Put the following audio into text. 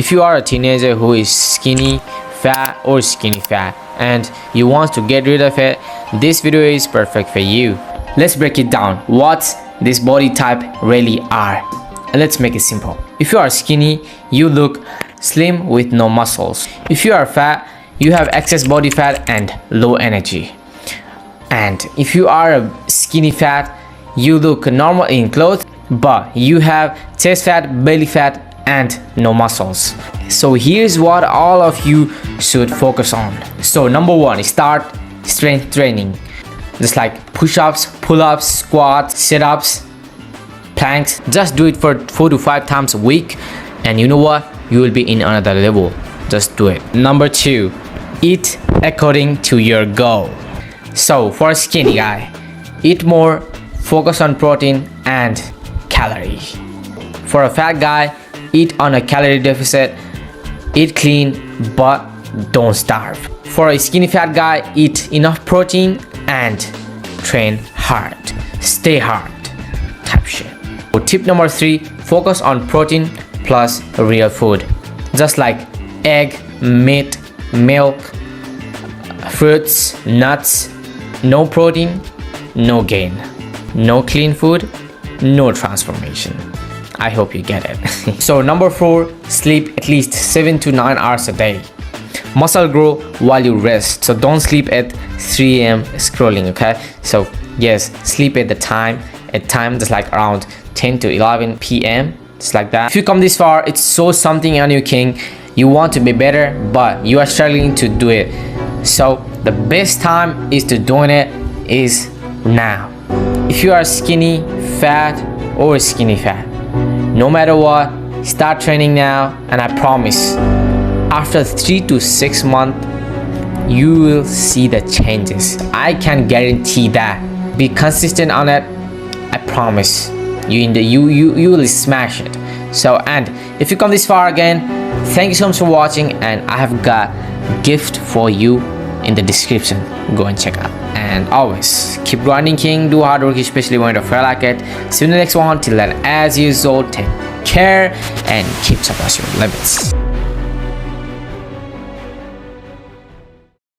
If you are a teenager who is skinny fat or skinny fat and you want to get rid of it, this video is perfect for you. Let's break it down what this body type really are, and let's make it simple. If you are skinny, you look slim with no muscles. If you are fat, you have excess body fat and low energy. And if you are a skinny fat, you look normal in clothes, but you have chest fat, belly fat, and no muscles. So here's what all of you should focus on. So number one, start strength training. Just like push-ups, pull-ups, squats, sit-ups, planks. Just do it for 4 to 5 times a week, and you know what? You will be in another level. Just do it. Number two, eat according to your goal. So for a skinny guy, eat more, focus on protein and calorie. For a fat guy, eat on a calorie deficit, eat clean, but don't starve. For a skinny fat guy, eat enough protein and train hard. Stay hard type shit. So tip number three, focus on protein plus real food. Just like egg, meat, milk, fruits, nuts. No protein, no gain. No clean food, no transformation. I hope you get it. So number four, sleep at least 7 to 9 hours a day. Muscle grow while you rest, so don't sleep at 3 a.m. scrolling, okay? So yes, sleep at time just like around 10 to 11 p.m. just like that. If you come this far, it's so something on you, king. You want to be better, but you are struggling to do it. So the best time is to doing it is now. If you are skinny fat or skinny fat, no matter what, start training now, and I promise after 3 to 6 months you will see the changes. I can guarantee that. Be consistent on it. I promise you will smash it. So, and if you come this far again, thank you so much for watching, and I have got gift for you in the description. Go and check out. And always keep grinding, king. Do hard work, especially when you feel like it. See you in the next one. Till then, as usual, take care and keep suppressing your limits.